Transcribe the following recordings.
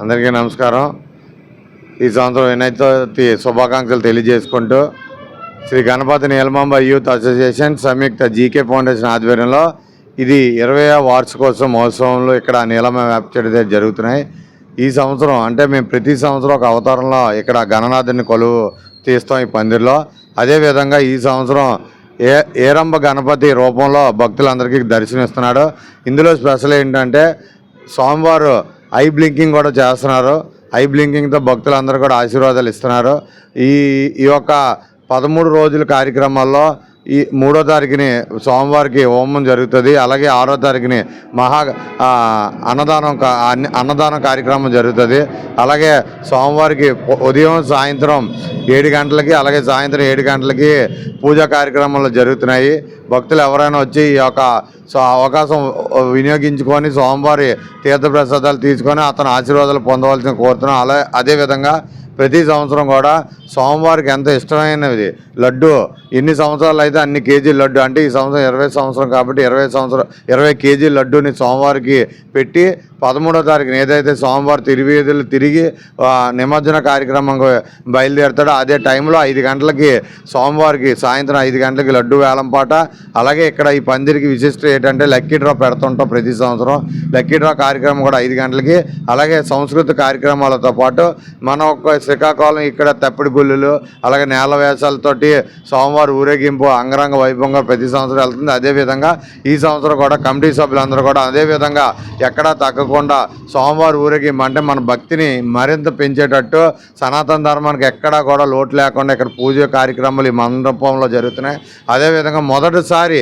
అందరికీ నమస్కారం. ఈ సంవత్సరం వినాయక చవితి శుభాకాంక్షలు తెలియజేసుకుంటూ శ్రీ గణపతి నీలమాంబ యూత్ అసోసియేషన్ సంయుక్త జీకే ఫౌండేషన్ ఆధ్వర్యంలో ఇది 20వ వార్షికోత్సవ మహోత్సవంలో ఇక్కడ నీలమ వ్యాప్తి జరుగుతున్నాయి. ఈ సంవత్సరం అంటే మేము ప్రతి సంవత్సరం ఒక అవతారంలో ఇక్కడ గణనాథుని కొలువు తీస్తాం ఈ పందిరిలో. అదేవిధంగా ఈ సంవత్సరం ఏరంబ గణపతి రూపంలో భక్తులందరికీ దర్శనమిస్తున్నాడు. ఇందులో స్పెషల్ ఏంటంటే స్వామివారు ఐ బ్లింకింగ్ కూడా చేస్తున్నారు. ఐ బ్లింకింగ్తో భక్తులందరూ కూడా ఆశీర్వాదాలు ఇస్తున్నారు. ఈ యొక్క 13 రోజుల కార్యక్రమాల్లో ఈ 3వ తారీఖుని సోమవారికి హోమం జరుగుతుంది. అలాగే 6వ తారీఖుని అన్నదానం కార్యక్రమం జరుగుతుంది. అలాగే సోమవారికి ఉదయం సాయంత్రం 7 గంటలకి అలాగే సాయంత్రం 7 గంటలకి పూజా కార్యక్రమాలు జరుగుతున్నాయి. భక్తులు ఎవరైనా వచ్చి ఈ యొక్క అవకాశం వినియోగించుకొని స్వామివారి తీర్థప్రసాదాలు తీసుకొని అతను ఆశీర్వాదాలు పొందవలసిన కోరుతున్నాం. అదేవిధంగా ప్రతి సంవత్సరం కూడా స్వామివారికి ఎంత ఇష్టమైనది లడ్డు, ఎన్ని సంవత్సరాలు అయితే అన్ని కేజీల లడ్డు, అంటే ఈ సంవత్సరం 20 సంవత్సరం కాబట్టి 20 కేజీల లడ్డూని స్వామివారికి పెట్టి 13వ తారీఖున ఏదైతే స్వామివారి తిరువీధులు తిరిగి నిమజ్జన కార్యక్రమం బయలుదేరుతాడో అదే టైంలో 5 గంటలకి స్వామివారికి సాయంత్రం 5 గంటలకి లడ్డు వేలంపాట. అలాగే ఇక్కడ ఈ పందిరికి విశిష్ట ఏంటంటే లక్కీ డ్రా పెడుతుంటాం ప్రతి సంవత్సరం. లక్కీ డ్రా కార్యక్రమం కూడా 5 గంటలకి. అలాగే సంస్కృతి కార్యక్రమాలతో పాటు మన ఒక శ్రీకాకుళం ఇక్కడ తప్పిడి గుళ్ళు అలాగే నేల వేషాలతోటి స్వామివారి ఊరేగింపు అంగరంగ వైభవంగా ప్రతి సంవత్సరం వెళ్తుంది. అదేవిధంగా ఈ సంవత్సరం కూడా కమిటీ సభ్యులందరూ కూడా అదేవిధంగా ఎక్కడా తగ్గకుండా స్వామివారి ఊరేగింపు అంటే మన భక్తిని మరింత పెంచేటట్టు సనాతన ధర్మానికి ఎక్కడా కూడా లోటు లేకుండా ఇక్కడ పూజ కార్యక్రమాలు ఈ మండపంలో జరుగుతున్నాయి. అదేవిధంగా మొదటిసారి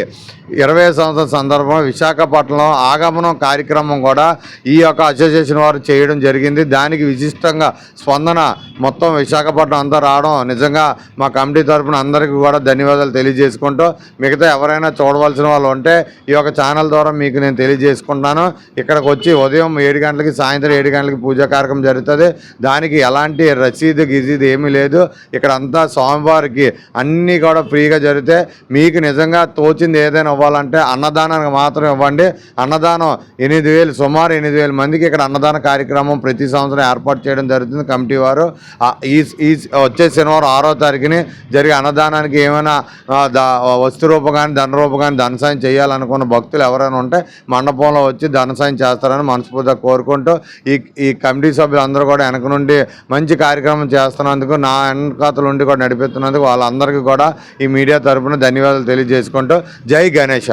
20వ సంవత్సరం సందర్భంగా విశాఖపట్నంలో ఆగమనం కార్యక్రమం కూడా ఈ యొక్క అసోసియేషన్ వారు చేయడం జరిగింది. దానికి విశిష్టంగా స్పందన మొత్తం విశాఖపట్నం అంతా రావడం నిజంగా మా కమిటీ తరఫున అందరికీ కూడా ధన్యవాదాలు తెలియజేసుకుంటూ మిగతా ఎవరైనా చూడవలసిన వాళ్ళు ఉంటే ఈ యొక్క ఛానల్ ద్వారా మీకు నేను తెలియజేసుకుంటున్నాను. ఇక్కడికి వచ్చి ఉదయం 7 గంటలకి సాయంత్రం 7 గంటలకి పూజా కార్యక్రమం జరుగుతుంది. దానికి ఎలాంటి రసీదు గిజీదు ఏమీ లేదు. ఇక్కడ అంతా స్వామివారికి అన్నీ కూడా ఫ్రీగా జరిగితే మీకు నిజంగా తోచింది ఏదైనా ఇవ్వాలంటే అన్నదానానికి మాత్రం ఇవ్వండి. అన్నదానం 8,000 సుమారు 8,000 మందికి ఇక్కడ అన్నదాన కార్యక్రమం ప్రతి సంవత్సరం ఏర్పాటు చేయడం జరుగుతుంది కమిటీ వారు. ఈ వచ్చే శనివారం 6వ తారీఖుని జరిగే అన్నదానానికి ఏమైనా వస్తు రూపం కానీ ధన రూపం కానీ ధన సాయం చేయాలనుకున్న భక్తులు ఎవరైనా ఉంటే మండపంలో వచ్చి ధన సాయం చేస్తారని మనస్ఫూర్తిగా కోరుకుంటూ ఈ కమిటీ సభ్యులు అందరూ కూడా వెనక నుండి మంచి కార్యక్రమం చేస్తున్నందుకు నా వెనకాతల నుండి కూడా నడిపిస్తున్నందుకు వాళ్ళందరికీ కూడా ఈ మీడియా తరఫున ధన్యవాదాలు తెలియజేసుకుంటూ జై గణేష.